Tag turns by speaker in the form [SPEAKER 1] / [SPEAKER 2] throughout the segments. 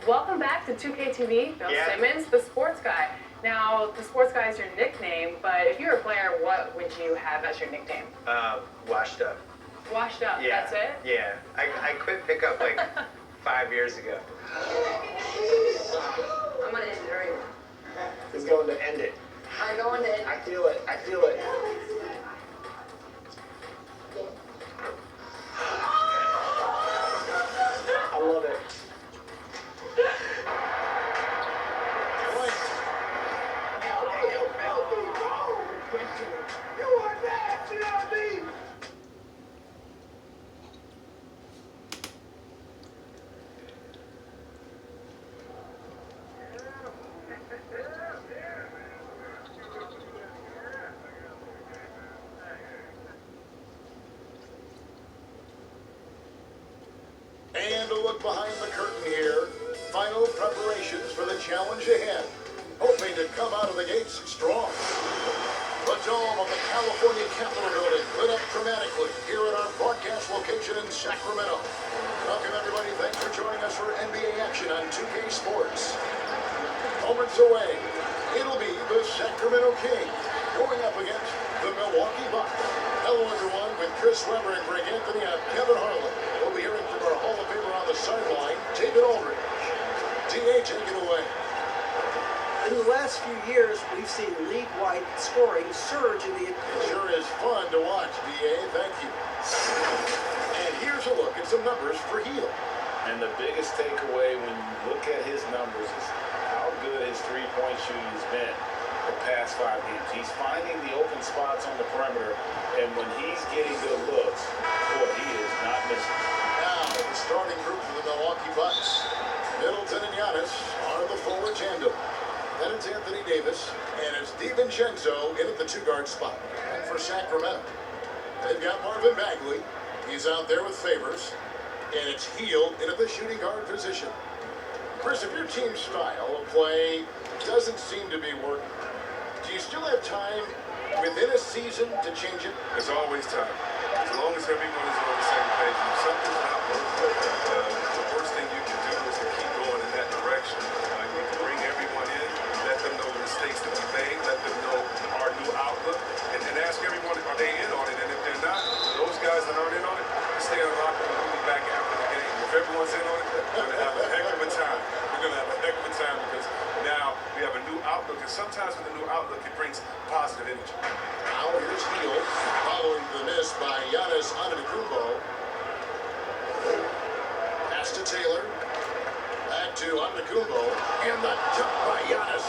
[SPEAKER 1] Welcome back to 2K TV, Bill Simmons, the sports guy. Now, the sports guy is your nickname, but if you were a player, what would you have as your nickname?
[SPEAKER 2] Washed up.
[SPEAKER 1] Washed up,
[SPEAKER 2] Yeah.
[SPEAKER 1] that's it?
[SPEAKER 2] Yeah. I quit pickup like 5 years ago.
[SPEAKER 3] I'm gonna end it right now.
[SPEAKER 2] He's going to end it.
[SPEAKER 3] I'm going to end it.
[SPEAKER 2] I feel it. I feel it. I love it.
[SPEAKER 4] And a look behind the curtain here. Final preparations for the challenge ahead. Hoping to come out of the gates strong. The dome of the California Capitol building lit up dramatically here at our broadcast location in Sacramento. Welcome everybody. Thanks for joining us for NBA action on 2K Sports. Moments away, it'll be the Sacramento Kings going up against the Milwaukee Bucks. Hello everyone, with Chris Webber and Greg Anthony, I'm Kevin Harlan. We'll be hearing from our Hall of Famer on the sideline, David Aldridge. DA, take it away.
[SPEAKER 5] In the last few years, we've seen league-wide scoring surge in the...
[SPEAKER 4] It sure is fun to watch, DA. Thank you. And here's a look at some numbers for Hield.
[SPEAKER 6] And the biggest takeaway when you look at his numbers is how good his three-point shooting has been the past 5 games. He's finding the open spots on the perimeter, and when he's getting good looks, boy, he is not missing.
[SPEAKER 4] Now, the starting group for the Milwaukee Bucks. Middleton and Giannis are the forward tandem. Then it's Anthony Davis, and it's DiVincenzo in at the two-guard spot. And for Sacramento, they've got Marvin Bagley. He's out there with Favors. And it's Hield in at the shooting guard position. Chris, if your team's style of play doesn't seem to be working, do you still have time within a season to change it?
[SPEAKER 7] There's always time, as long as everyone is on the same page. If something's not working, the worst thing you can do is to keep going in that direction. You can bring everyone in, let them know the mistakes that we made, let them know our new outlook, and ask everyone, are they in on it? And if they're not, those guys that aren't in on it, stay in the locker room and we'll be back after the game. If everyone's in on it, we're going to have a heck of a time. We're going to have a heck of a time because now we have a new outlook, and sometimes with a new outlook, it brings positive energy.
[SPEAKER 4] Now here's Hield, following the miss by Giannis Antetokounmpo. Pass to Taylor. Back to Antetokounmpo. And the jump by Giannis.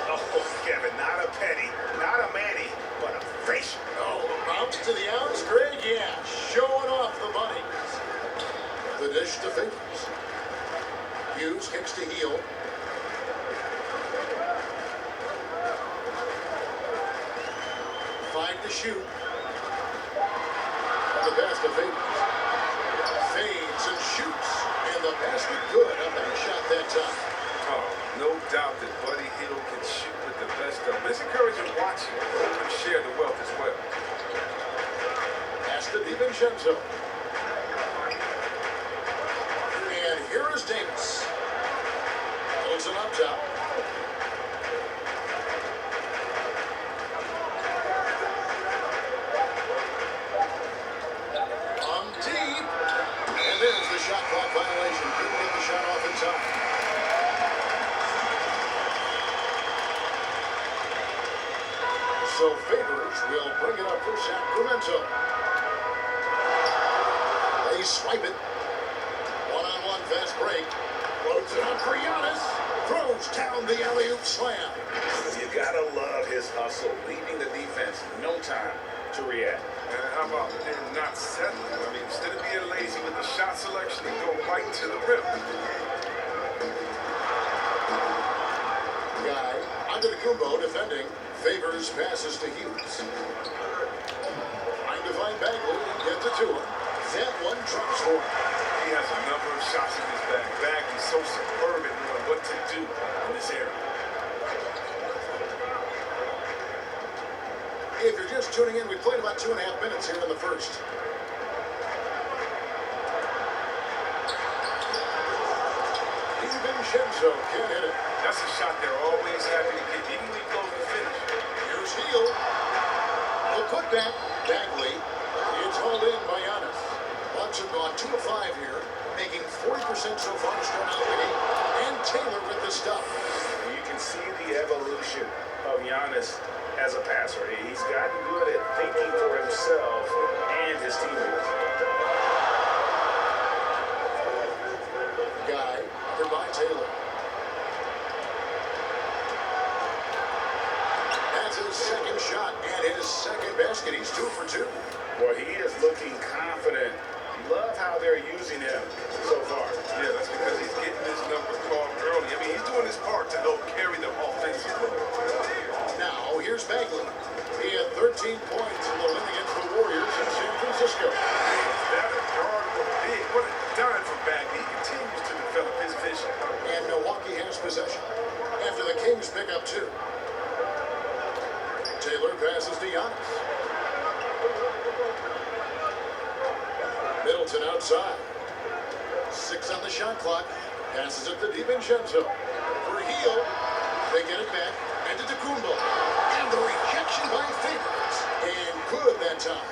[SPEAKER 6] Oh, Kevin, not a penny, not a Manny, but a facial.
[SPEAKER 4] Oh, bounce to the outs, Greg. Yeah, showing off the bunnies. The dish to Favors. Hughes kicks to Hield. Find to shoot. The pass to Favors. Fades and shoots. And the basket good. A nice shot that time.
[SPEAKER 7] Oh, no doubt that Buddy Hield can shoot with the best of them. It's encouraging watching him share the wealth as well.
[SPEAKER 4] Pass to DiVincenzo. And here is Davis. Holds it up top. On deep. And there's the shot clock violation. Couldn't get the shot off in time. So Favors will bring it up for Sacramento. They swipe it. One-on-one fast break. Floats it up for Giannis. Throws down the alley-oop slam.
[SPEAKER 6] You gotta love his hustle, leaving the defense no time to react.
[SPEAKER 7] And how about them not settling? I mean, instead of being lazy with the shot selection, they go right to the rim.
[SPEAKER 4] Guy Antetokounmpo defending. Favors passes to Hughes. Trying to find Bagley and get it to him. That one drops for him.
[SPEAKER 7] He has a number of shots in his bag. Bagley's so superb at knowing what to do in this area.
[SPEAKER 4] If you're just tuning in, we played about 2.5 minutes here in the first. DiVincenzo. DiVincenzo can't hit it.
[SPEAKER 7] That's a shot they're always happy to get, even when he goes to finish.
[SPEAKER 4] Here's Hield. The putback, Bagley. It's hauled in by Giannis. Bucks have gone 2 of 5 here, making 40% so far to start out the game. And Taylor with the stop.
[SPEAKER 6] You can see the evolution of Giannis as a passer. He's gotten good at thinking for himself and his teammates.
[SPEAKER 4] Guy, covered by Taylor. That's his second shot and his second basket. He's 2 for 2.
[SPEAKER 6] Boy, he is looking confident. Love how they're using him so far.
[SPEAKER 7] Yeah, that's because he's getting his number called early. I mean, he's doing his part to help carry them offensively.
[SPEAKER 4] Now, here's Bagley. He had 13 points in the win against the Warriors in San Francisco.
[SPEAKER 7] That a guard or big. What a dime for Bagley. He continues to develop his vision.
[SPEAKER 4] And Milwaukee has possession after the Kings pick up 2. Taylor passes to Giannis. Middleton outside. 6 on the shot clock. Passes it to DiVincenzo. For Hield. They get it back. And to Tacumbo. And the rejection by Favors. And good that time.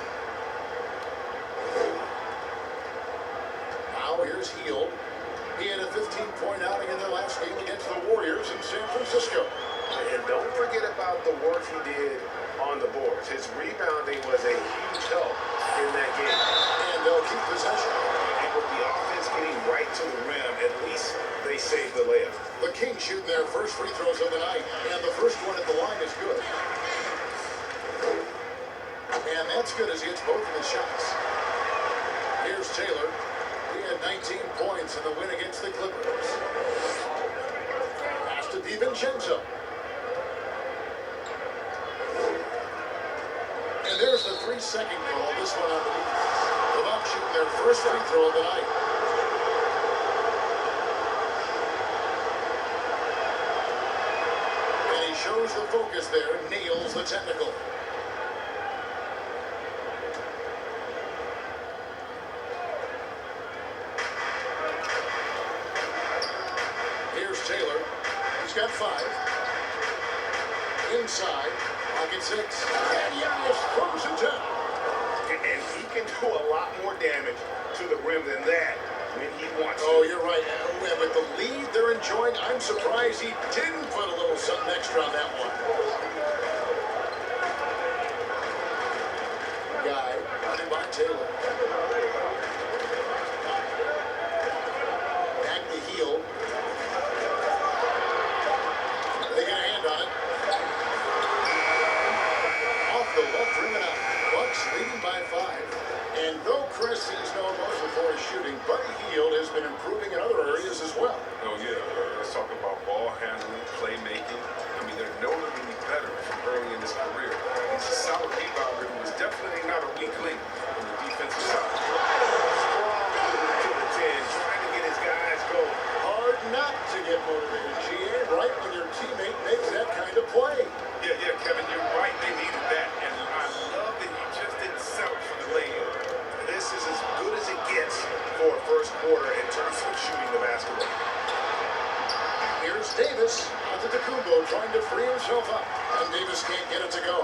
[SPEAKER 4] Now here's Hield. He had a 15-point outing in their last game against the Warriors in San Francisco.
[SPEAKER 6] And don't forget about the work he did on the boards. His rebounding was a huge help in that game.
[SPEAKER 4] And they'll keep possession.
[SPEAKER 6] And with the offense getting right to the rim, at least they saved the layup.
[SPEAKER 4] The Kings shooting their first free throws of the night. And the first one at the line is good. And that's good as he hits both of his shots. Here's Taylor. He had 19 points in the win against the Clippers. Pass to DiVincenzo. And there's the 3-second call. This one on the defense. The Bucks shooting their first free throw of the night. And he shows the focus there. Nails the technical. Here's Taylor. He's got 5. Inside. Pocket 6. And Giannis throws it down.
[SPEAKER 6] And he can do a lot more damage to the rim than that when he wants to.
[SPEAKER 4] Oh, you're right. With the lead they're enjoying, I'm surprised he didn't put a little something extra on that one. Guy, running by Taylor. Back to Hield. They get a hand on it. Off the left rim and out. Bucks leading by 5. And though Chris is known most for his shooting, Buddy Hield has been improving in other areas as well.
[SPEAKER 7] Oh, yeah. Let's talk about ball handling, playmaking. I mean, they're notably better from early in his career. He's a solid rebounder who was definitely not a weak link on the defensive side.
[SPEAKER 6] Strong to the 10, trying to get his guys going.
[SPEAKER 4] Hard not to get motivated, GA, right when your teammate makes that kind of play.
[SPEAKER 7] Yeah, Kevin, you're right. They needed that. And I love that he just didn't settle for the layup.
[SPEAKER 6] This is as good as it gets for a first quarter in terms of shooting the basketball.
[SPEAKER 4] Here's Davis onto Tacumbo trying to free himself up. And Davis can't get it to go.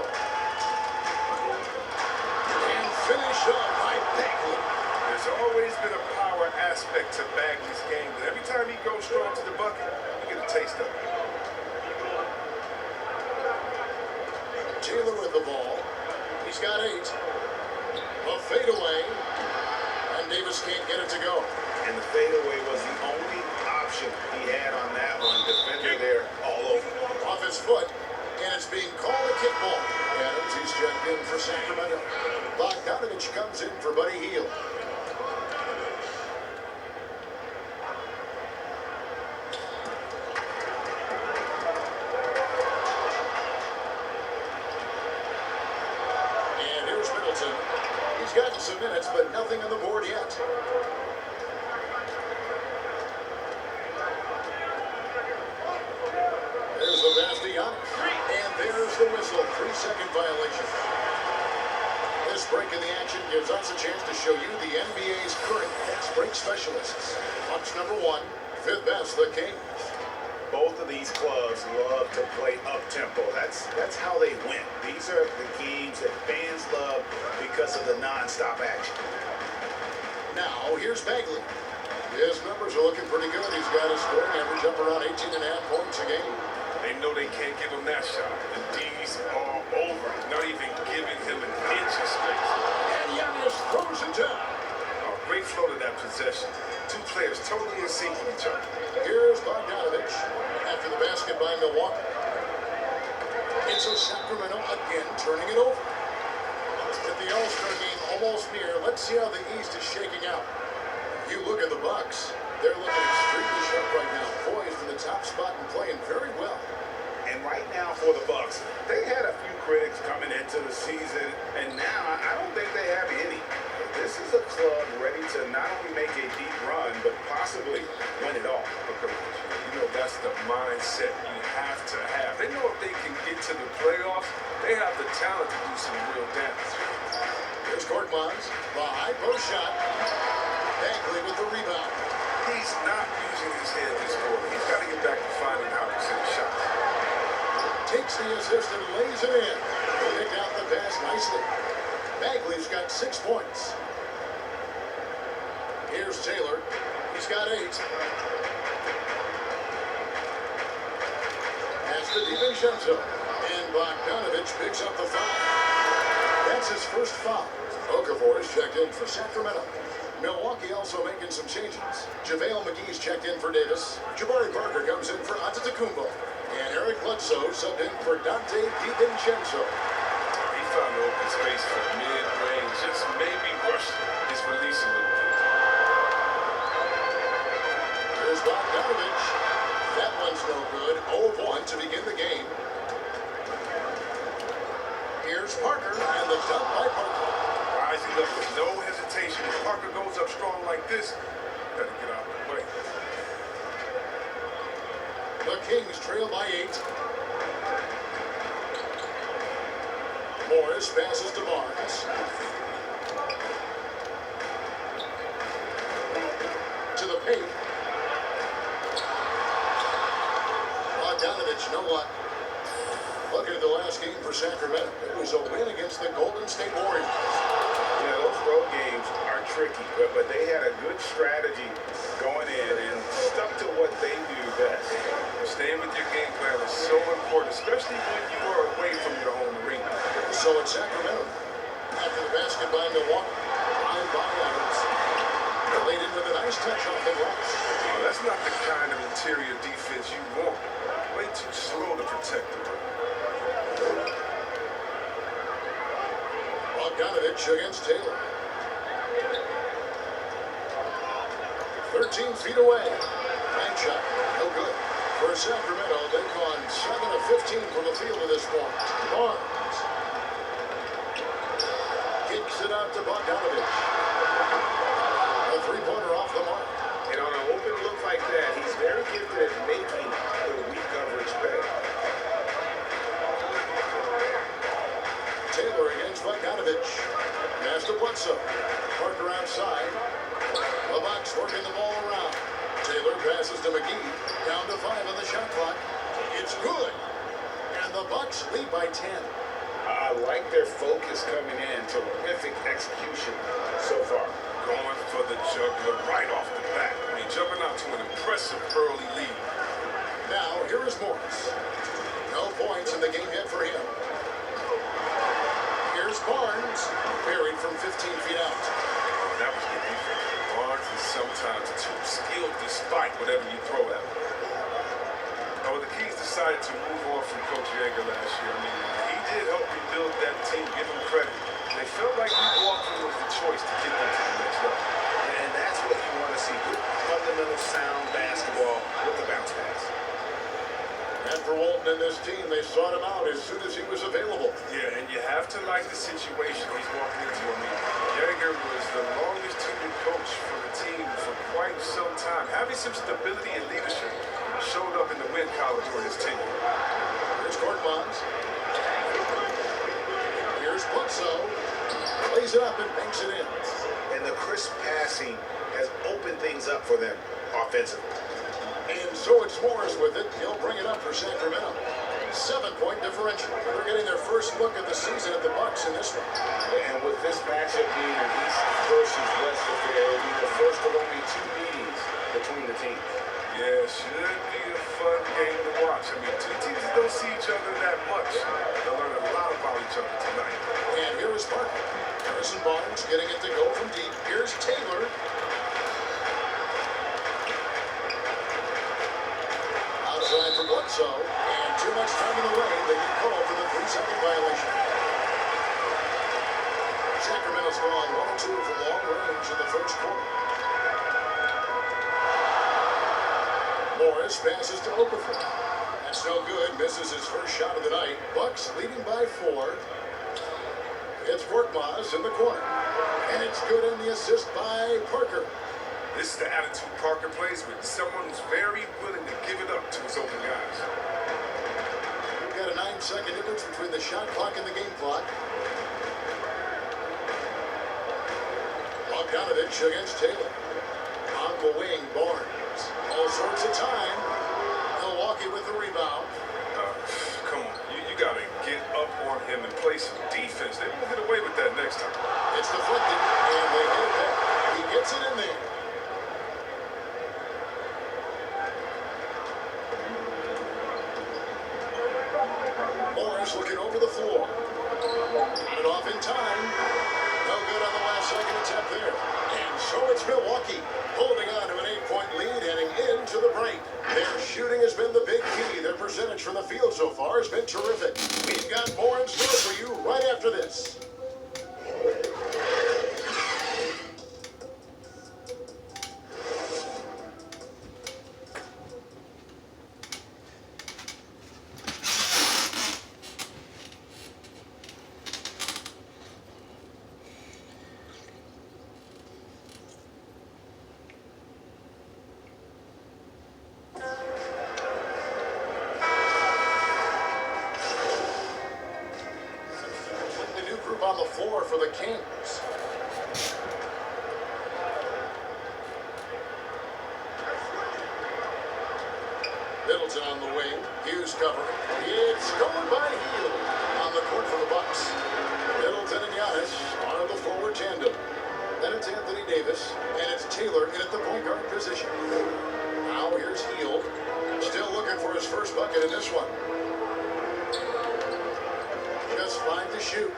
[SPEAKER 4] And finished up by Bagley.
[SPEAKER 7] There's always been a power aspect to Bagley's game, but every time he goes strong to the bucket, you get a taste of it.
[SPEAKER 4] Taylor with the ball. He's got 8. A fadeaway. And Davis can't get it to go.
[SPEAKER 6] And the fadeaway was the only option he had on that one. Defender there all over.
[SPEAKER 4] Off his foot. And it's being called a kickball. Adams, he's checked in for Sacramento. Bogdanovich comes in for Buddy Hield. And here's Middleton. He's gotten some minutes, but nothing on the board yet. There's the pass to Giannis. And there's the whistle. 3-second violation. This break in the action gives us a chance to show you the NBA's current fast break specialists. Punch number 1, fifth best, the Kings.
[SPEAKER 6] both of these clubs love to play up-tempo. That's how they win. These are the games that fans love because of the non-stop action.
[SPEAKER 4] Now, here's Bagley. His numbers are looking pretty good. He's got a scoring average up around 18.5 points a game.
[SPEAKER 7] They know they can't give him that shot. The D's all over, not even giving him an inch of space.
[SPEAKER 4] And Giannis throws it down.
[SPEAKER 7] Oh, great flow to that possession. Two players totally in sync with each other.
[SPEAKER 4] Here's Bogdanovich after the basket by Milwaukee. It's a Sacramento again turning it over. With the All-Star game almost near, let's see how the East is shaking out. You look at the Bucks, they're looking extremely sharp right now, poised in the top spot and playing very well.
[SPEAKER 6] And right now for the Bucks, they had a few critics coming into the season, and now I don't think they have any. This is a club ready to not only make a deep run, but possibly win it all.
[SPEAKER 7] Because, you know, that's the mindset you have to have. They know if they can get to the playoffs, they have the talent to do some real damage.
[SPEAKER 4] Here's Korkmaz, the high post shot. Bagley with the rebound.
[SPEAKER 7] He's not using his head this quarter. He's got to get back to finding how to hit shots.
[SPEAKER 4] Takes the assist and lays it in. Picked out the pass nicely. Bagley's got 6 points. Here's Taylor. He's got 8. That's the DiVincenzo. And Bogdanovich picks up the foul. That's his first foul. Okafor is checked in for Sacramento. Milwaukee also making some changes. JaVale McGee's checked in for Davis. Jabari Parker comes in for Antetokounmpo. And Eric Bledsoe subbed in for Dante DiVincenzo.
[SPEAKER 7] He found the open space for mid-range. Just maybe rush his release a little bit.
[SPEAKER 4] Here's Bogdanovich. That one's no good. 0-1 to begin the game. Here's Parker and the dunk by Parker.
[SPEAKER 7] Rising up with no hesitation. If Parker goes up strong like this, gotta get out of the way.
[SPEAKER 4] The Kings trail by 8. Morris passes to Barnes. To the paint. Bogdanovich, you know what? Look at the last game for Sacramento. It was a win against the Golden State Warriors.
[SPEAKER 6] Yeah, those road games are tricky, but they had a good strategy going in and stuck to what they do best.
[SPEAKER 7] Staying with your game plan is so important, especially when you are away from your home arena.
[SPEAKER 4] So it's Sacramento. After the basket by Milwaukee. Ryan by Adams. Laid in with a nice touch off the glass.
[SPEAKER 7] Oh, that's not the kind of interior defense you want. Way too slow to protect the rim.
[SPEAKER 4] Bogdanovich against Taylor. 13 feet away. Bank shot. No good. For Sacramento, they've gone 7 of 15 from the field at this point. Barnes kicks it out to Bogdanovich. A three-pointer off the mark.
[SPEAKER 6] And on an open look like that, he's very gifted at making the weak coverage pay.
[SPEAKER 4] Taylor against Bogdanovich. Pass to Bledsoe. Parker outside. The Bucks working the ball around. Taylor passes to McGee. Down to 5 on the shot clock. It's good. And the Bucks lead by 10.
[SPEAKER 6] I like their focus coming in. Terrific execution so far.
[SPEAKER 7] Going for the juggler right off the bat. I mean, jumping out to an impressive early lead.
[SPEAKER 4] Now, here is Morris. No points in the game yet for him. Here's Barnes. Buried from 15 feet out.
[SPEAKER 7] That was good defense. Barnes is sometimes too skilled despite whatever you throw at him. Now, the Kings decided to move on from Coach Yeager last year. I mean, he did help rebuild that team, give him credit. They felt like Milwaukee was the choice to get them to the next level.
[SPEAKER 6] And that's what you want to see. Good fundamental sound basketball with the bounce pass.
[SPEAKER 4] And for Walton and this team, they sought him out as soon as he was available.
[SPEAKER 7] Yeah, and you have to like the situation he's walking into. I mean, Yeager was the longest tenured coach for the team for quite some time. Having some stability and leadership showed up in the win column during his tenure.
[SPEAKER 4] Here's Korkmaz. Here's Bledsoe. Lays it up and banks it in.
[SPEAKER 6] And the crisp passing has opened things up for them offensively.
[SPEAKER 4] And so it's Morris with it. He'll bring it up for Sacramento. 7-point differential. They're getting their first look at the season at the Bucks in this one.
[SPEAKER 6] And with this matchup being an East versus West affair, it'll be the first of only 2 meetings between the teams.
[SPEAKER 7] Yeah, should be a fun game to watch. I mean, two teams that don't see each other that much. They'll learn a lot about each other tonight.
[SPEAKER 4] And here is Parker. Harrison Barnes getting it to go from deep. Here's Taylor. Outside for Bledsoe. And too much time in the lane. They get called for the 3-second violation. Sacramento's gone 1-2 from long range in the first quarter. Morris passes to Okafor. That's no good. Misses his first shot of the night. Bucks leading by 4. It's Korkmaz in the corner. And it's good on the assist by Parker.
[SPEAKER 7] This is the attitude Parker plays with. Someone who's very willing to give it up to his open guys.
[SPEAKER 4] We've got a 9-second difference between the shot clock and the game clock. Bogdanovich against Taylor. On the wing, Barnes. All sorts of time. Milwaukee with the rebound.
[SPEAKER 7] Come on, you got to get up on him and play some defense. They won't get away with that next time.
[SPEAKER 4] It's deflected, and they get it back. He gets it in there. Morris looking over the floor. Got it off in time. No good on the last second attempt there. And so it's Milwaukee holding on to an 8-point lead heading into the break. Their shooting has been the big key. Their percentage from the field so far has been terrific. We've got more in store for you right after this. On the floor for the Kings. Middleton on the wing. Hughes covering. It's stolen by Hield on the court for the Bucks. Middleton and Giannis are the forward tandem. Then it's Anthony Davis, and it's Taylor in at the point guard position. Now here's Hield. Still looking for his first bucket in this one. Just 5 to shoot.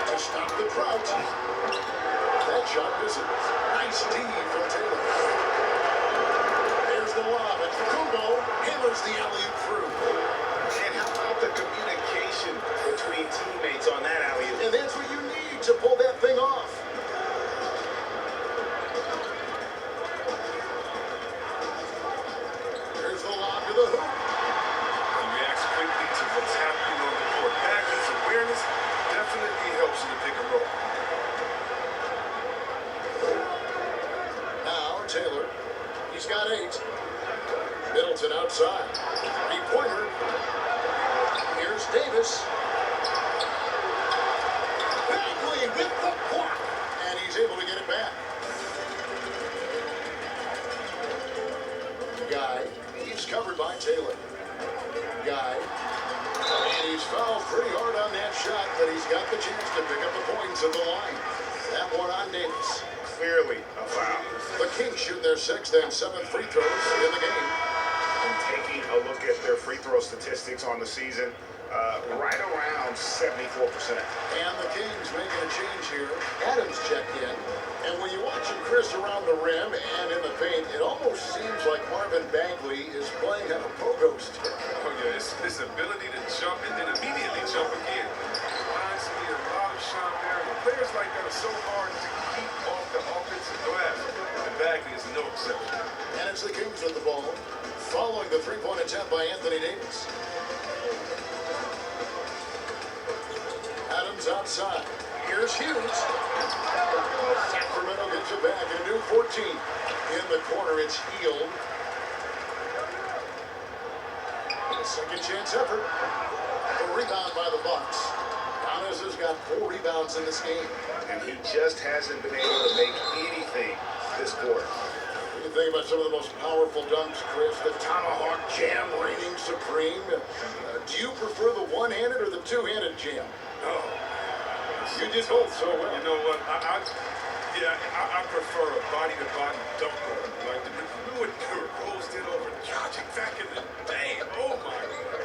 [SPEAKER 4] To stop the drought. That shot misses. Nice D from Taylor. There's the lob, and Kubo hammers the alley-oop through.
[SPEAKER 6] And how about the communication between teammates on that alley-oop?
[SPEAKER 4] And that's what you need to pull that thing off. There's the lob to the hoop.
[SPEAKER 7] He reacts quickly to what's happening on the court. His awareness definitely helps in the pick and roll.
[SPEAKER 4] Now Taylor, he's got 8. Middleton outside. 3-pointer. Here's Davis. Bagley with the block, and he's able to get it back. Guy, he's covered by Taylor. Guy. And he's fouled pretty hard on that shot, but he's got the chance to pick up the points at the line. That one on Davis.
[SPEAKER 6] Clearly a foul.
[SPEAKER 4] The Kings shoot their 6th and 7th free throws in the game.
[SPEAKER 6] And taking a look at their free throw statistics on the season, right around 74%.
[SPEAKER 4] And the Kings making a change here. Adams checked in. And when you watch him Chris around the rim and in the paint, it almost seems like Marvin Bagley is playing on a pogo stick.
[SPEAKER 7] Oh yeah, his ability to jump and then immediately jump again. Reminds me a lot of Sean Marion. Players like that are so hard to keep off the offensive glass. And Bagley is no exception.
[SPEAKER 4] And it's the Kings with the ball, following the 3-point attempt by Anthony Davis. Adams outside. Here's Hughes. Sacramento gets it back in a new 14. In the corner, it's Hield. A second chance effort. A rebound by the Bucks. Giannis has got 4 rebounds in this game.
[SPEAKER 6] And he just hasn't been able to make anything this quarter.
[SPEAKER 4] What do you think think about some of the most powerful dunks, Chris? The tomahawk jam reigning supreme. Do you prefer the one-handed or the two-handed jam?
[SPEAKER 7] No.
[SPEAKER 4] You did both so well.
[SPEAKER 7] You know what? I prefer a body-to-body dunk on him. Like the fluid goes in over Dragic back in the day. Oh my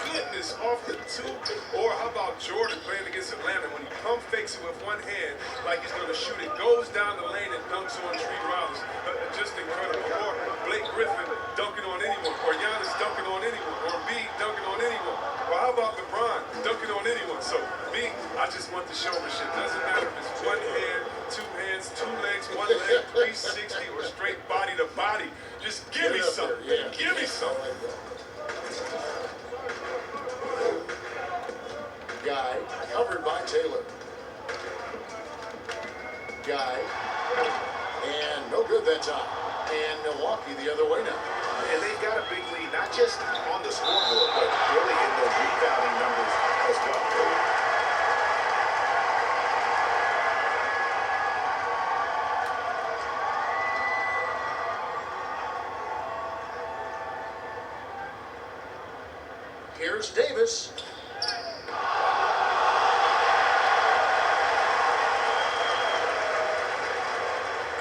[SPEAKER 7] goodness, off the two. Or how about Jordan playing against Atlanta when he pump fakes it with one hand like he's going to shoot it, goes down the lane and dunks on Tree Rollins. Just incredible. Or Blake Griffin dunking on anyone. Or Giannis dunking on anyone. Or Embiid dunking on anyone. Or how about LeBron dunking on anyone? So me, I just want the showmanship. Doesn't matter if it's one hand, two hands, two legs, one leg, 360, or straight body to body. Just give me something.
[SPEAKER 4] Yeah.
[SPEAKER 7] Give me something.
[SPEAKER 4] Guy, covered by Taylor. Guy, and no good that time. And Milwaukee the other way now.
[SPEAKER 6] And they've got a big lead, not just on the scoreboard, but really in those rebounding numbers as well.
[SPEAKER 4] Here's Davis.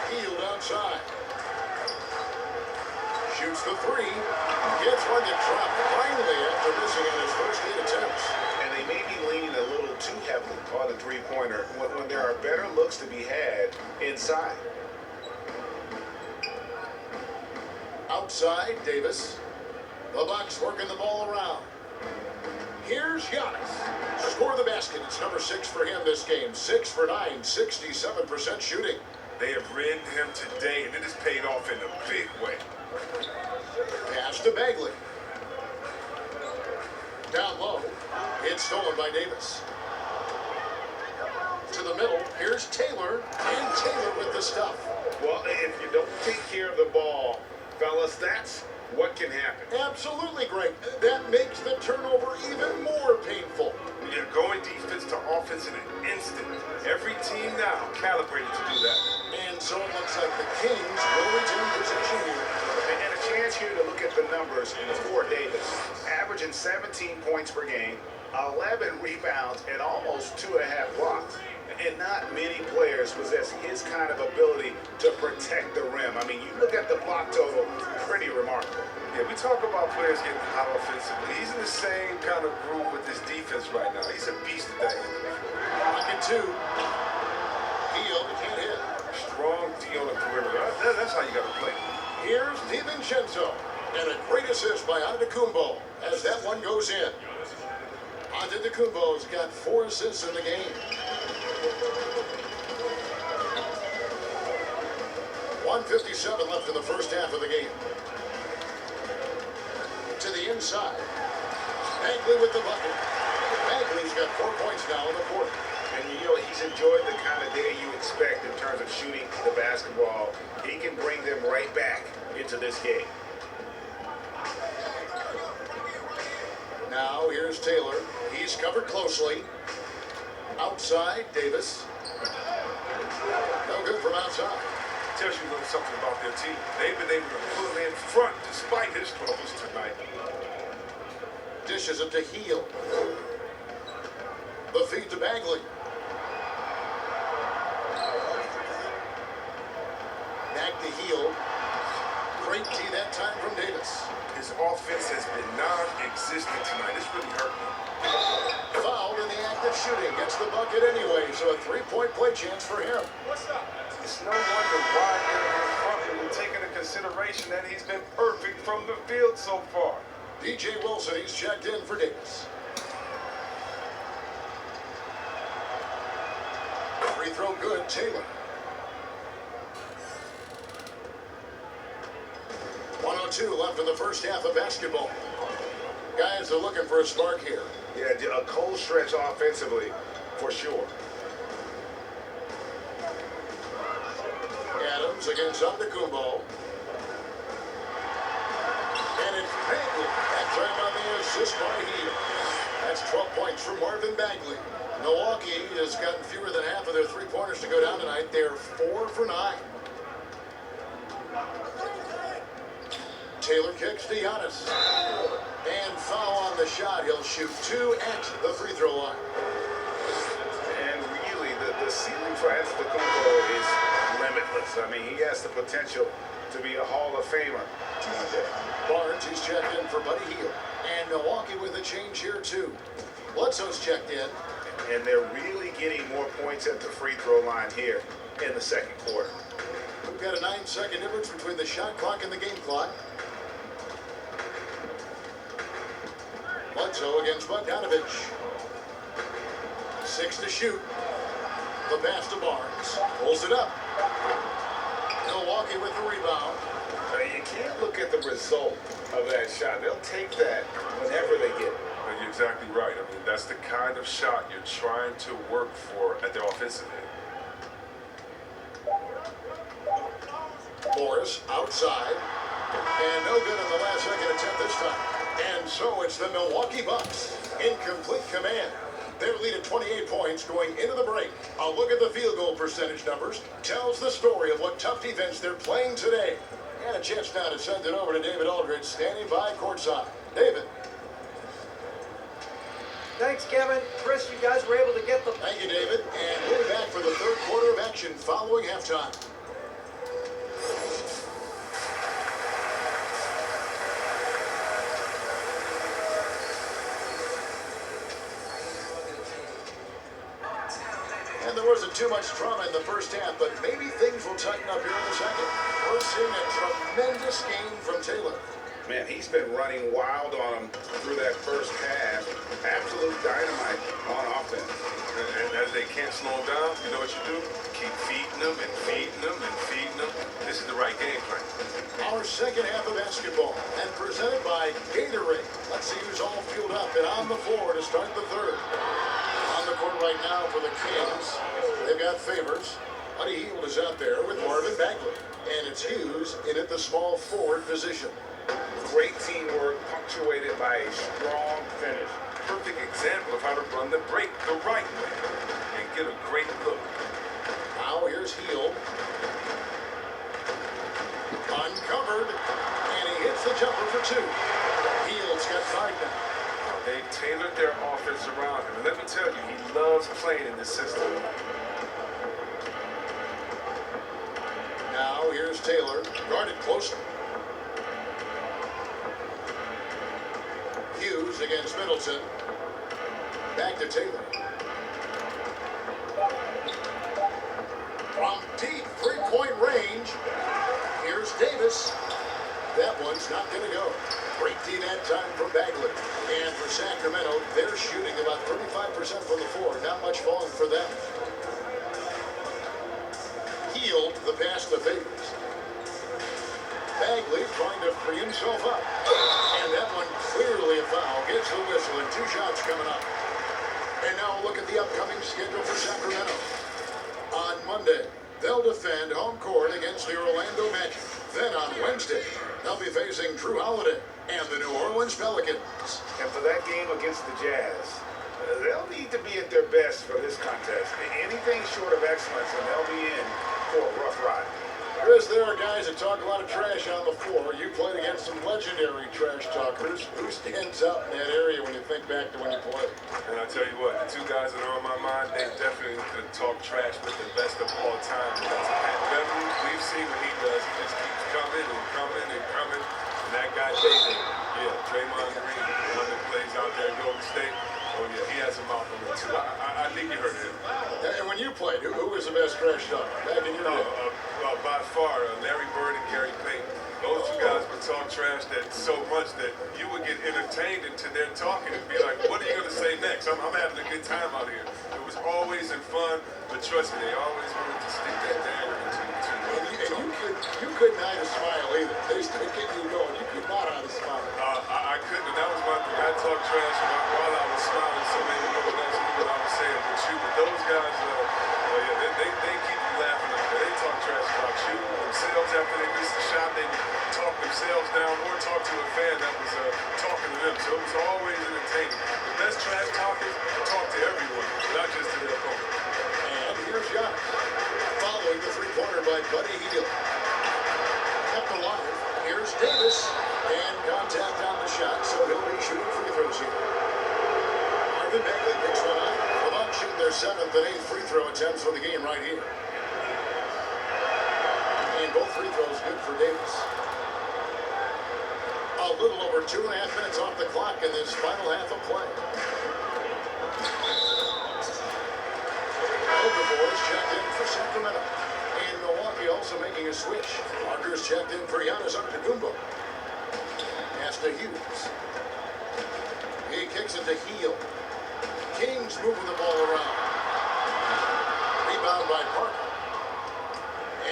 [SPEAKER 4] Healed outside. Shoots the three. Gets one to drop finally after missing on his first 8 attempts.
[SPEAKER 6] And they may be leaning a little too heavily on the three-pointer when there are better looks to be had inside.
[SPEAKER 4] Outside, Davis. The Bucks working the ball around. Here's Giannis. Score the basket. It's number 6 for him this game. 6 for 9, 67% shooting.
[SPEAKER 7] They have ridden him today, and it has paid off in a big way.
[SPEAKER 4] Pass to Bagley. Down low. It's stolen by Davis. To the middle. Here's Taylor. And Taylor with the stuff.
[SPEAKER 6] Well, if you don't take care of the ball, fellas, that's what can happen.
[SPEAKER 4] Absolutely, Greg. That makes the turnover even more painful.
[SPEAKER 7] You're going defense to offense in an instant. Every team now calibrated to do that.
[SPEAKER 4] And so it looks like the Kings will retain possession here.
[SPEAKER 6] And a chance here to look at the numbers for Davis. Averaging 17 points per game, 11 rebounds, and almost 2.5 blocks. And not many players possess his kind of ability to protect the rim. I mean, you look at the block total, pretty remarkable.
[SPEAKER 7] Yeah, we talk about players getting hot offensively. He's in the same kind of groove with his defense right now. He's a beast at that end of the floor.
[SPEAKER 4] Pocket 2. Heel, can't hit.
[SPEAKER 7] Strong D on the perimeter. That's how you got to play.
[SPEAKER 4] Here's DiVincenzo. And a great assist by Antetokounmpo as that one goes in. Antetokounmpo's got 4 assists in the game. 1:57 left in the first half of the game. To the inside. Bagley with the bucket. Bagley's got 4 points now in the quarter.
[SPEAKER 6] And you know, he's enjoyed the kind of day you expect in terms of shooting the basketball. He can bring them right back into this game.
[SPEAKER 4] Now here's Taylor. He's covered closely. Outside, Davis. No good from outside.
[SPEAKER 7] Tells you a little something about their team. They've been able to pull him in front despite his troubles tonight.
[SPEAKER 4] Dishes it to Heel. The feed to Bagley. Back to Heel. Great D that time from Davis.
[SPEAKER 7] His offense has been non-existent tonight. It's really hurt me.
[SPEAKER 4] Fouled in the act of shooting. Gets the bucket anyway, so a 3-point play chance for him.
[SPEAKER 7] It's no wonder why they're in front when you take into consideration that he's been perfect from the field so far.
[SPEAKER 4] DJ Wilson, he's checked in for Davis. Free throw good, Taylor. 1:02 left in the first half of basketball. Guys are looking for a spark here.
[SPEAKER 6] Yeah, a cold stretch offensively, for sure.
[SPEAKER 4] Adams against Antetokounmpo. And it's Bagley. That time on the assist by Heel. That's 12 points for Marvin Bagley. Milwaukee has gotten fewer than half of their three-pointers to go down tonight. They're 4 for 9. Taylor kicks to Giannis. And foul on the shot. He'll shoot 2 at the free throw line.
[SPEAKER 6] And really, the ceiling for Antetokounmpo is limitless. I mean, he has the potential to be a Hall of Famer one day.
[SPEAKER 4] Barnes is checked in for Buddy Hield. And Milwaukee with a change here, too. Bledsoe's checked in.
[SPEAKER 6] And they're really getting more points at the free throw line here in the second quarter.
[SPEAKER 4] We've got a 9-second difference between the shot clock and the game clock. Bledsoe against Bogdanovich. 6 to shoot. The pass to Barnes. Pulls it up. Milwaukee with the rebound.
[SPEAKER 6] You can't look at the result of that shot. They'll take that whenever they get it.
[SPEAKER 7] But you're exactly right. I mean, that's the kind of shot you're trying to work for at the offensive end.
[SPEAKER 4] Morris outside. And no good on the last second attempt this time. And so it's the Milwaukee Bucks in complete command. Their lead at 28 points going into the break. A look at the field goal percentage numbers tells the story of what tough defense they're playing today. And a chance now to send it over to David Aldridge standing by courtside. David.
[SPEAKER 5] Thanks, Kevin. Chris, you guys were able to get the...
[SPEAKER 4] Thank you, David. And we'll be back for the third quarter of action following halftime. And there wasn't too much drama in the first half, but maybe things will tighten up here in the second. We're seeing a tremendous game from Taylor.
[SPEAKER 6] Man, he's been running wild on him through that first half. Absolute dynamite on offense.
[SPEAKER 7] And as they can't slow him down, you know what you do? Keep feeding them and feeding them and feeding them. This is the right game plan.
[SPEAKER 4] Our second half of basketball, and presented by Gatorade. Let's see who's all fueled up and on the floor to start the third. On the court right now for the Kings, they've got Favors. Buddy Hield is out there with Marvin Bagley. And it's Hughes in at the small forward position.
[SPEAKER 6] Great teamwork punctuated by a strong finish.
[SPEAKER 7] Perfect example of how to run the break the right way and get a great look.
[SPEAKER 4] Now here's Hield. Uncovered. And he hits the jumper for 2. Hield's got 5 now.
[SPEAKER 7] They tailored their offense around him. And let me tell you, he loves playing in this system.
[SPEAKER 4] Now here's Taylor, guarded closely. Hughes against Middleton. Back to Taylor. From deep three-point range, here's Davis. That one's not going to go. Great D that time for Bagley. And for Sacramento, they're shooting about 35% from the floor. Not much falling for them. Hield the pass to Favors. Bagley trying to free himself up. And that one clearly a foul. Gets the whistle and 2 shots coming up. And now look at the upcoming schedule for Sacramento. On Monday, they'll defend home court against the Orlando Magic. Then on Wednesday, they'll be facing Drew Holiday and the New Orleans Pelicans.
[SPEAKER 6] And for that game against the Jazz, they'll need to be at their best for this contest. Anything short of excellence, and they'll be in for a rough ride.
[SPEAKER 4] Chris, there are guys that talk a lot of trash on the floor. You played against some legendary trash talkers. Who stands out in that area when you think back to when you played?
[SPEAKER 7] And I tell you what, the 2 guys that are on my mind, they definitely could talk trash with the best of all time. That's Pat Beverly. We've seen what he does. He just keeps coming and coming and coming. And that guy, David, Draymond Green, the one that plays out there in Golden State. Oh, yeah, he has a mouth on him, too. I think you heard him.
[SPEAKER 4] And when you played, who was the best trash talker back in your day?
[SPEAKER 7] By far, Larry Bird and Gary Payton. Those 2 guys would talk trash that so much that you would get entertained into their talking and be like, what are you going to say next? I'm having a good time out here. It was always in fun, but trust me, they always wanted to stick that dagger into you.
[SPEAKER 4] You couldn't hide a smile either. They used to get you going. You could not hide a smile.
[SPEAKER 7] I couldn't, and that was my thing. I talked trash while I was smiling, so maybe no one else knew what I was saying but you. But those guys, they keep you laughing. They talk trash about you themselves after they miss the shot. They talk themselves down or talk to a fan that was talking to them. So it was always entertaining. The best trash talkers talk to everyone, not just to their opponent.
[SPEAKER 4] And here's Giannis, following the 3-pointer by Buddy Hield. Kept alive. Here's Davis. attempts for the game right here. And both free throws good for Davis. A little over 2.5 minutes off the clock in this final half of play. Overboard's checked in for Sacramento. And Milwaukee also making a switch. Parker's checked in for Giannis Antetokounmpo. Pass to Hughes. He kicks it to Heel. Kings moving the ball around. Rebound by Parker.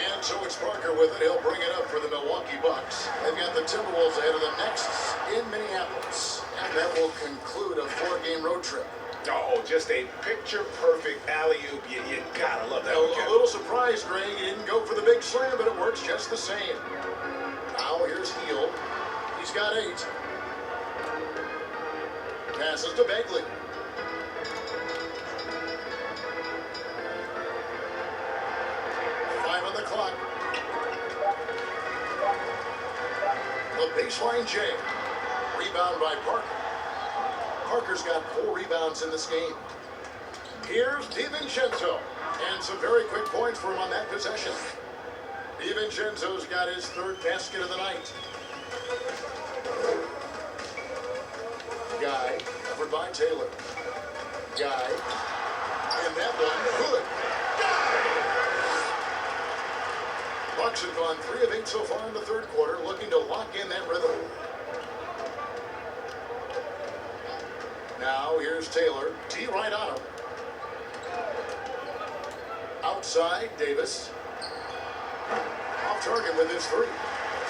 [SPEAKER 4] And so it's Parker with it. He'll bring it up for the Milwaukee Bucks. They've got the Timberwolves ahead of the Nexts in Minneapolis. And that will conclude a 4-game road trip.
[SPEAKER 6] Oh, just a picture-perfect alley-oop. You gotta love that.
[SPEAKER 4] A little surprised, Greg. He didn't go for the big slam, but it works just the same. Now here's Heel. He's got 8. Passes to Begley. On the clock. The baseline J. Rebound by Parker. Parker's got 4 rebounds in this game. Here's DiVincenzo. And some very quick points for him on that possession. DiVincenzo's got his 3rd basket of the night. Guy, covered by Taylor. Guy. And that one, good. Bucks have gone 3 of 8 so far in the 3rd quarter, looking to lock in that rhythm. Now here's Taylor. T right on him. Outside, Davis. Off target with his 3.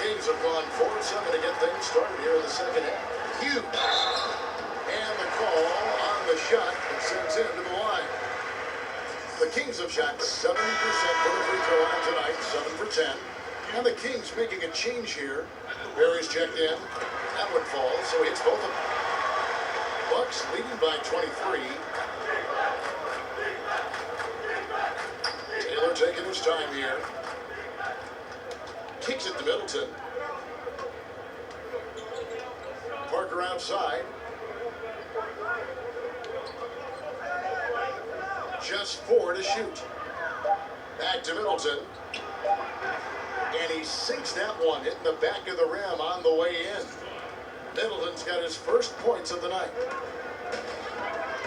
[SPEAKER 4] Kings have gone 4 of 7 to get things started here in the second half. Hughes. And the call on the shot that sends him to the line. The Kings have shot 70% from the free throw line tonight, 7 for 10. And the Kings making a change here. Barry's checked in. That one falls, so he hits both of them. Bucks leading by 23. Taylor taking his time here. Kicks it to Middleton. Parker outside. Just 4 to shoot. Back to Middleton. And he sinks that one, hitting the back of the rim on the way in. Middleton's got his first points of the night.